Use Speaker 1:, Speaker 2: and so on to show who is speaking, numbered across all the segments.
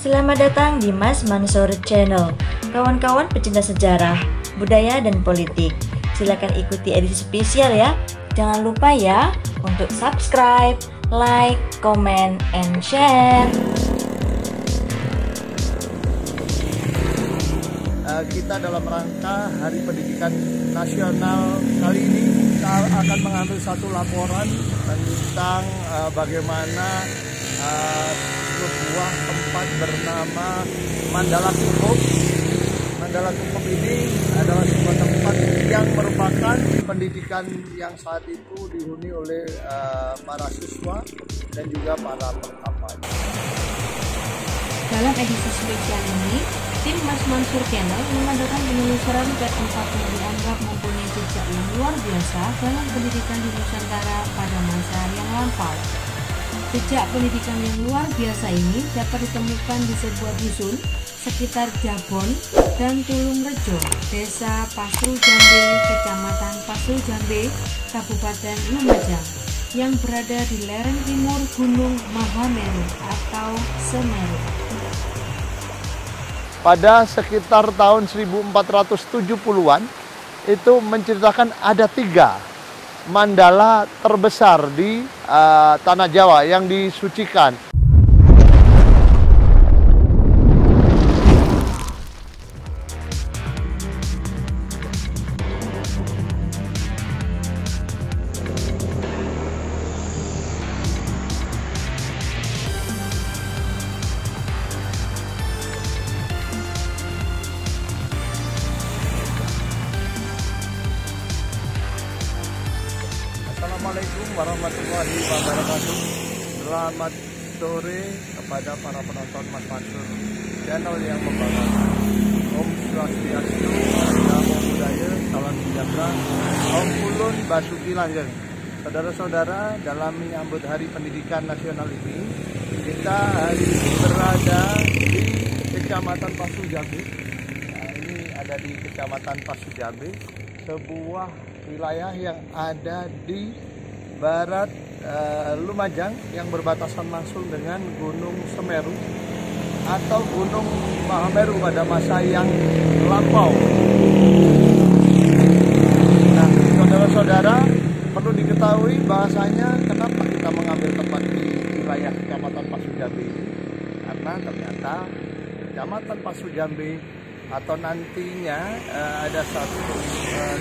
Speaker 1: Selamat datang di Mas Mansur Channel. Kawan-kawan pecinta sejarah, budaya, dan politik, silakan ikuti edisi spesial ya. Jangan lupa ya untuk subscribe, like, comment, and share.
Speaker 2: Kita dalam rangka Hari Pendidikan Nasional kali ini kita akan mengambil satu laporan tentang bagaimana sebuah tempat bernama Mandala Cukup. Mandala Cukup ini adalah sebuah tempat yang merupakan pendidikan yang saat itu dihuni oleh para siswa dan juga para pertapa.
Speaker 3: Dalam edisi spesial ini, tim Mas Mansur Channel mengadakan penelusuran ke tempat yang dianggap mempunyai jejak yang luar biasa dalam pendidikan di Nusantara pada masa yang lampau. Jejak pendidikan yang luar biasa ini dapat ditemukan di sebuah dusun sekitar Jabon dan Tulungrejo, Desa Pasru Jambe, Kecamatan Pasru Jambe, Kabupaten Lumajang, yang berada di lereng timur Gunung Mahameru atau Semeru.
Speaker 2: Pada sekitar tahun 1470-an itu menceritakan ada 3 mandala terbesar di tanah Jawa yang disucikan. Assalamualaikum warahmatullahi wabarakatuh. Selamat sore kepada para penonton Mas Mansur Channel yang membanggakan. Om Swastiastu, Namo Buddhaya, salam sejahtera, Om Kulun Basuki Langgeng. Saudara-saudara, dalam menyambut Hari Pendidikan Nasional ini, kita hari ini berada di Kecamatan Pasru Jambe. Ini ada di Kecamatan Pasru Jambe, sebuah wilayah yang ada di barat Lumajang yang berbatasan langsung dengan Gunung Semeru atau Gunung Mahameru pada masa yang lampau. Nah, saudara-saudara, perlu diketahui bahasanya kenapa kita mengambil tempat di wilayah Kecamatan Pasru Jambe ini, karena ternyata Kecamatan Pasru Jambe atau nantinya ada satu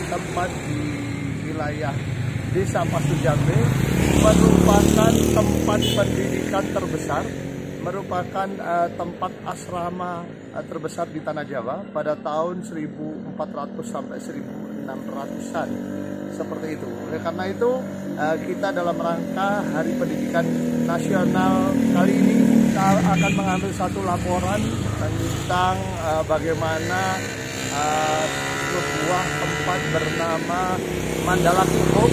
Speaker 2: tempat di wilayah Desa Pasru Jambe merupakan tempat pendidikan terbesar, merupakan tempat asrama terbesar di tanah Jawa pada tahun 1400 sampai 1600-an seperti itu. Oleh karena itu kita dalam rangka Hari Pendidikan Nasional kali ini kita akan mengambil satu laporan tentang bagaimana sebuah tempat bernama Mandala Cukup.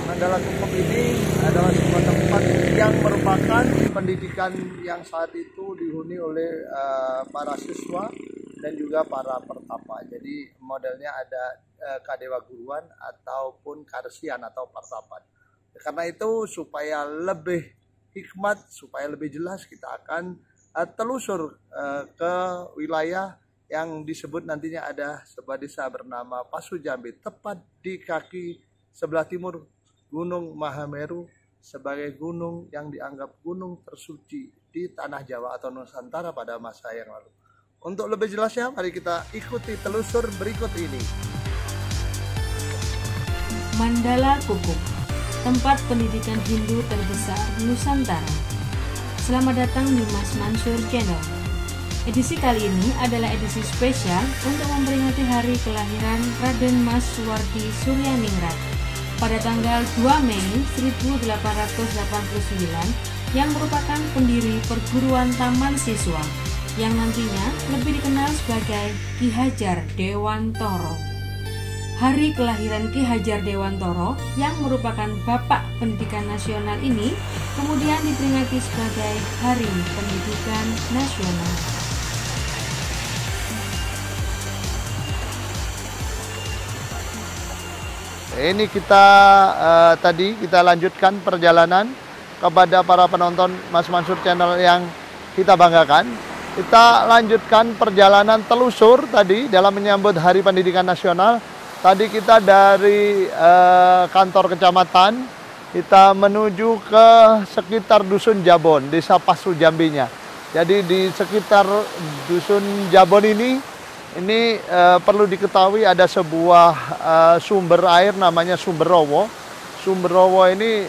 Speaker 2: Mandala Cukup ini adalah sebuah tempat yang merupakan pendidikan yang saat itu dihuni oleh para siswa dan juga para pertapa. Jadi modelnya ada kadewa guruan ataupun karsian atau pertapan. Karena itu supaya lebih hikmat, supaya lebih jelas, kita akan telusur ke wilayah yang disebut nantinya ada sebuah desa bernama Pasru Jambe, tepat di kaki sebelah timur Gunung Mahameru, sebagai gunung yang dianggap gunung tersuci di tanah Jawa atau Nusantara pada masa yang lalu. Untuk lebih jelasnya, mari kita ikuti telusur berikut ini.
Speaker 3: Mandala Cukup, tempat pendidikan Hindu terbesar Nusantara. Selamat datang di Mas Mansur Channel. Edisi kali ini adalah edisi spesial untuk memperingati hari kelahiran Raden Mas Suwardi Suryaningrat pada tanggal 2 Mei 1889 yang merupakan pendiri perguruan Taman Siswa yang nantinya lebih dikenal sebagai Ki Hajar Dewantoro. Hari kelahiran Ki Hajar Dewantoro yang merupakan Bapak Pendidikan Nasional ini kemudian diperingati sebagai Hari Pendidikan Nasional.
Speaker 2: Ini kita tadi kita lanjutkan perjalanan kepada para penonton Mas Mansur Channel yang kita banggakan. Kita lanjutkan perjalanan telusur tadi dalam menyambut Hari Pendidikan Nasional. Tadi kita dari kantor kecamatan, kita menuju ke sekitar Dusun Jabon, Desa Pasu Jambinya. Jadi di sekitar Dusun Jabon ini perlu diketahui ada sebuah sumber air namanya Sumber Rowo. Sumber Rowo ini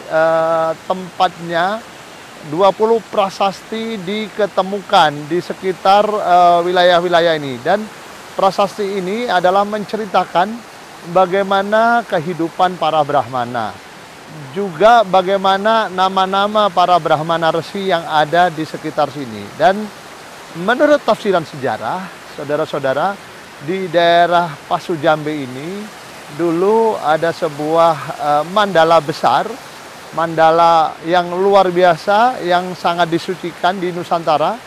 Speaker 2: tempatnya 20 prasasti diketemukan di sekitar wilayah-wilayah ini. Dan prasasti ini adalah menceritakan bagaimana kehidupan para Brahmana. Juga bagaimana nama-nama para Brahmana Resi yang ada di sekitar sini. Dan menurut tafsiran sejarah, saudara-saudara, di daerah Pasu Jambi ini dulu ada sebuah mandala besar, mandala yang luar biasa, yang sangat disucikan di Nusantara,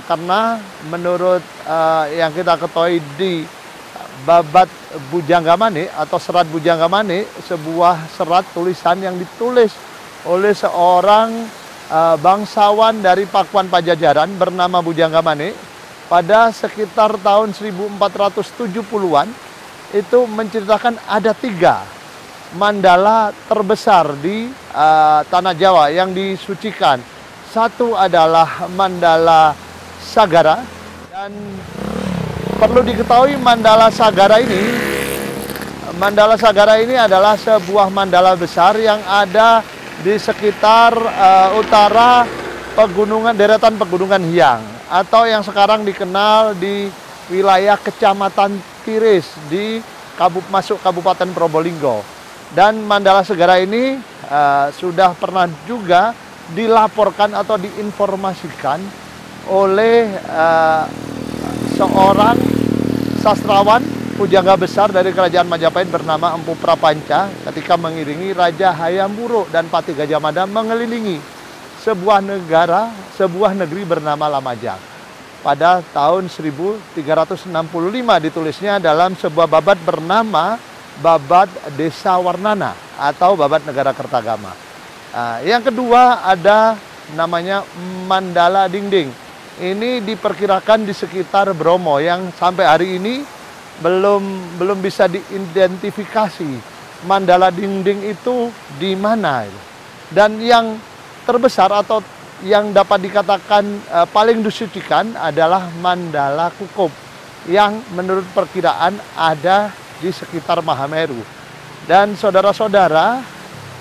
Speaker 2: karena menurut yang kita ketahui di Babat Bujanggamane atau Serat Bujanggamane, sebuah serat tulisan yang ditulis oleh seorang bangsawan dari Pakuan Pajajaran bernama Bujanggamane pada sekitar tahun 1470-an, itu menceritakan ada 3 mandala terbesar di tanah Jawa yang disucikan. Satu adalah Mandala Sagara, dan perlu diketahui Mandala Sagara ini adalah sebuah mandala besar yang ada di sekitar utara deretan pegunungan Hyang, atau yang sekarang dikenal di wilayah Kecamatan Tiris di masuk Kabupaten Probolinggo. Dan Mandala Sagara ini sudah pernah juga dilaporkan atau diinformasikan oleh seorang sastrawan pujangga besar dari Kerajaan Majapahit bernama Empu Prapanca ketika mengiringi Raja Hayam Wuruk dan Patih Gajah Mada mengelilingi sebuah negeri bernama Lamajang. Pada tahun 1365 ditulisnya dalam sebuah babat bernama Babat Desa Warnana atau Babat Negara Kertagama. Yang kedua ada namanya Mandala Dingding. Ini diperkirakan di sekitar Bromo, yang sampai hari ini belum bisa diidentifikasi Mandala Dingding itu di mana. Dan yang terbesar atau yang dapat dikatakan paling disucikan adalah Mandala Kukup, yang menurut perkiraan ada di sekitar Mahameru. Dan saudara-saudara,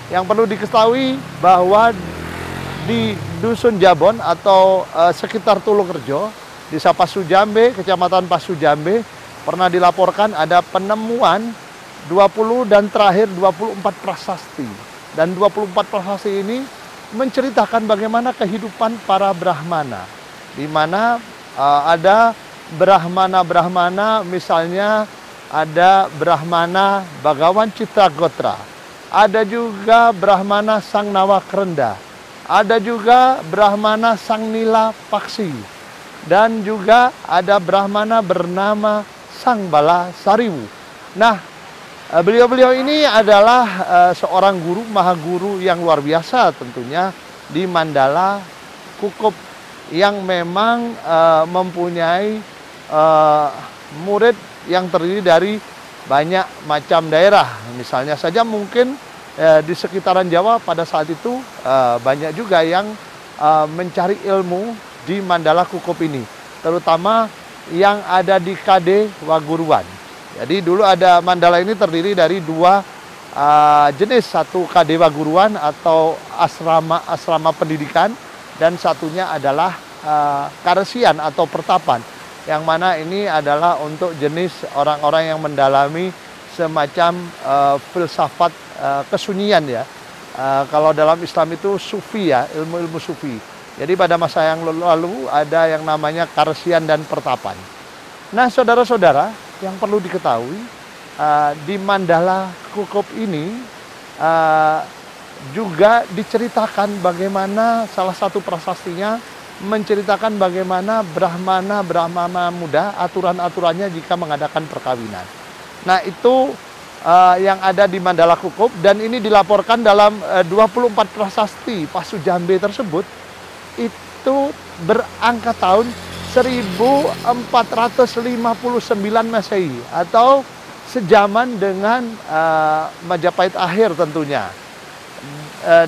Speaker 2: yang perlu diketahui bahwa di Dusun Jabon atau sekitar Tulungrejo, Desa Pasu Jambe, Kecamatan Pasu Jambe, pernah dilaporkan ada penemuan 20 dan terakhir 24 prasasti. Dan 24 prasasti ini menceritakan bagaimana kehidupan para Brahmana, di mana ada Brahmana-Brahmana, misalnya ada Brahmana Bagawan Citragotra, ada juga Brahmana Sang Nawakrenda, ada juga Brahmana Sang Nila Paksi, dan juga ada Brahmana bernama Sang Bala Sariwu. Nah, beliau-beliau ini adalah seorang guru, mahaguru yang luar biasa tentunya di Mandala Kukup, yang memang mempunyai murid yang terdiri dari banyak macam daerah. Misalnya saja mungkin di sekitaran Jawa pada saat itu banyak juga yang mencari ilmu di Mandala Kukup ini, terutama yang ada di KD Waguruan. Jadi dulu ada mandala ini terdiri dari 2 jenis, satu KD Waguruan atau asrama pendidikan, dan satunya adalah Karesian atau pertapan, yang mana ini adalah untuk jenis orang-orang yang mendalami semacam filsafat kesunyian ya. Kalau dalam Islam itu sufi ya, ilmu-ilmu sufi. Jadi pada masa yang lalu ada yang namanya Karesian dan pertapan. Nah, saudara-saudara, yang perlu diketahui di Mandala Kukup ini juga diceritakan bagaimana salah satu prasastinya menceritakan bagaimana Brahmana muda aturan-aturannya jika mengadakan perkawinan. Nah, itu yang ada di Mandala Kukup, dan ini dilaporkan dalam 24 prasasti Pasu Jambe tersebut. itu berangka tahun 1459 Masehi atau sejaman dengan Majapahit akhir tentunya.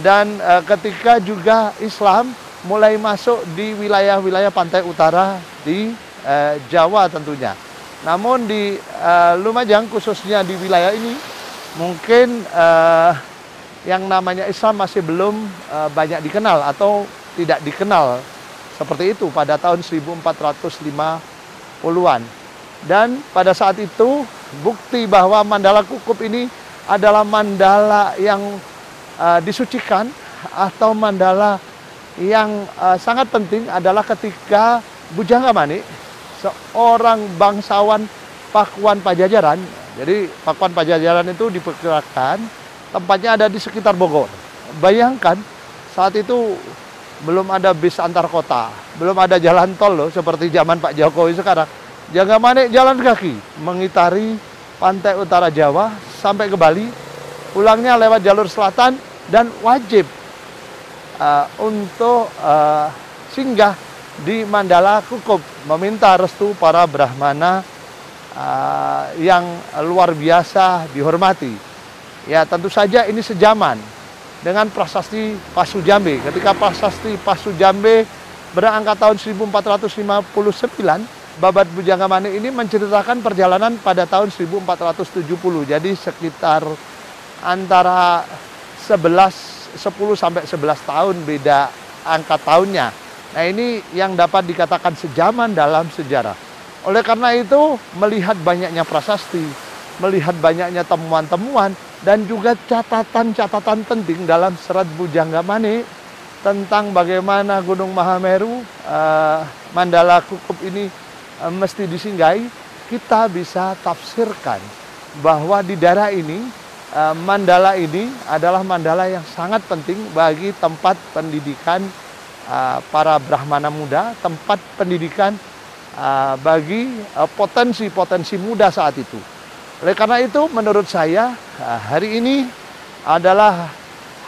Speaker 2: Dan ketika juga Islam mulai masuk di wilayah-wilayah pantai utara di Jawa tentunya. Namun di Lumajang khususnya di wilayah ini mungkin yang namanya Islam masih belum banyak dikenal atau tidak dikenal seperti itu pada tahun 1450-an. Dan pada saat itu bukti bahwa Mandala Kukup ini adalah mandala yang disucikan atau mandala yang sangat penting adalah ketika Bujangga Manik, seorang bangsawan Pakuan Pajajaran. Jadi Pakuan Pajajaran itu diperkirakan tempatnya ada di sekitar Bogor. Bayangkan saat itu belum ada bis antar kota, belum ada jalan tol loh seperti zaman Pak Jokowi sekarang. Bujangga Manik jalan kaki mengitari pantai utara Jawa sampai ke Bali, pulangnya lewat jalur selatan dan wajib untuk singgah di Mandala Kukup, meminta restu para Brahmana yang luar biasa dihormati. Ya tentu saja ini sejaman dengan prasasti Pasujambe. Ketika prasasti Pasujambe berangka tahun 1459, Babat Bujangga Manik ini menceritakan perjalanan pada tahun 1470. Jadi sekitar antara 10 sampai 11 tahun beda angka tahunnya. Nah ini yang dapat dikatakan sejaman dalam sejarah. Oleh karena itu melihat banyaknya prasasti, melihat banyaknya temuan-temuan, dan juga catatan-catatan penting dalam serat Bujangga Manik tentang bagaimana Gunung Mahameru, Mandala Kukup ini mesti disinggahi, kita bisa tafsirkan bahwa di daerah ini, mandala ini adalah mandala yang sangat penting bagi tempat pendidikan para Brahmana muda, tempat pendidikan bagi potensi-potensi muda saat itu. Oleh karena itu menurut saya hari ini adalah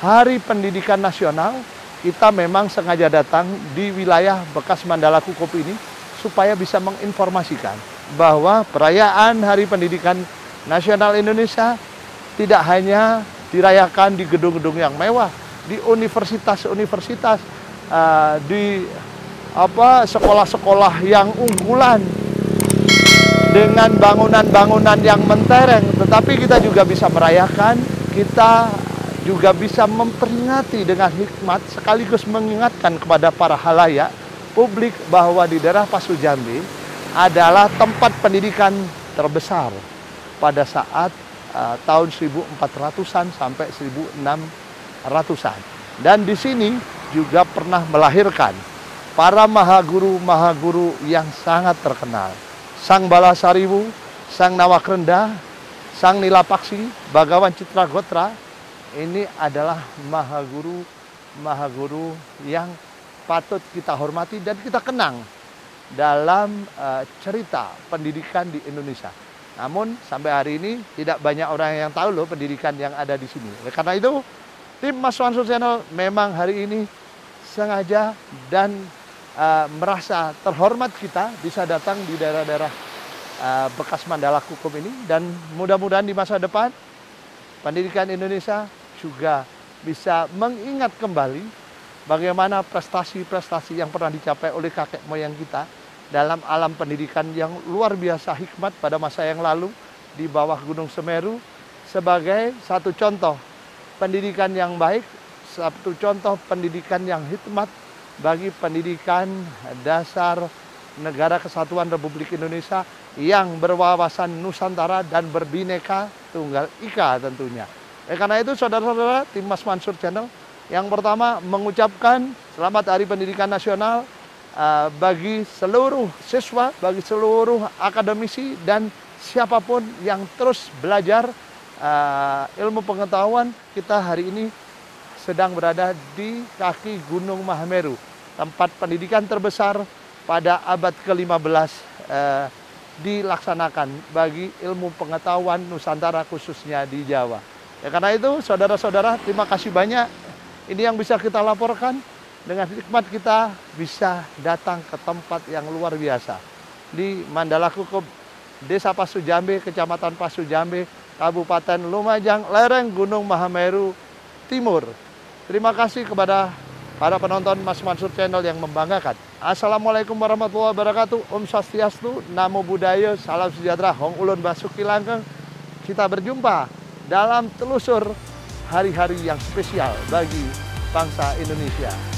Speaker 2: Hari Pendidikan Nasional. Kita memang sengaja datang di wilayah bekas Mandala Kukup ini supaya bisa menginformasikan bahwa perayaan Hari Pendidikan Nasional Indonesia tidak hanya dirayakan di gedung-gedung yang mewah, di universitas-universitas, di sekolah-sekolah yang unggulan dengan bangunan-bangunan yang mentereng, tetapi kita juga bisa merayakan, kita juga bisa memperingati dengan hikmat sekaligus mengingatkan kepada para halayak publik bahwa di daerah Pasujambe adalah tempat pendidikan terbesar pada saat tahun 1400-an sampai 1600-an. Dan di sini juga pernah melahirkan para mahaguru-mahaguru yang sangat terkenal. Sang Balasariwu, Sang Nawakrenda, Sang Nilapaksi, Bagawan Citragotra, ini adalah mahaguru yang patut kita hormati dan kita kenang dalam cerita pendidikan di Indonesia. Namun sampai hari ini tidak banyak orang yang tahu loh pendidikan yang ada di sini. Oleh karena itu, tim Mas Mansur Channel memang hari ini sengaja dan merasa terhormat kita bisa datang di daerah-daerah bekas Mandala Kukup ini, dan mudah-mudahan di masa depan pendidikan Indonesia juga bisa mengingat kembali bagaimana prestasi-prestasi yang pernah dicapai oleh kakek moyang kita dalam alam pendidikan yang luar biasa hikmat pada masa yang lalu di bawah Gunung Semeru, sebagai satu contoh pendidikan yang baik, satu contoh pendidikan yang hikmat bagi pendidikan dasar Negara Kesatuan Republik Indonesia yang berwawasan Nusantara dan berbineka tunggal ika tentunya. Karena itu saudara-saudara tim Mas Mansur Channel, yang pertama mengucapkan selamat Hari Pendidikan Nasional bagi seluruh siswa, bagi seluruh akademisi dan siapapun yang terus belajar ilmu pengetahuan. Kita hari ini sedang berada di kaki Gunung Mahameru, tempat pendidikan terbesar pada abad ke-15 dilaksanakan bagi ilmu pengetahuan Nusantara khususnya di Jawa. Karena itu saudara-saudara, terima kasih banyak. Ini yang bisa kita laporkan. dengan hikmat kita bisa datang ke tempat yang luar biasa. Di Mandala Kukup, Desa Pasujambe, Kecamatan Pasujambe, Kabupaten Lumajang, lereng Gunung Mahameru Timur. Terima kasih kepada para penonton Mas Mansur Channel yang membanggakan. Assalamualaikum warahmatullahi wabarakatuh. Om Swastiastu, Namo Buddhaya, Salam Sejahtera, Hong Ulun Basuki Langgeng. Kita berjumpa dalam telusur hari-hari yang spesial bagi bangsa Indonesia.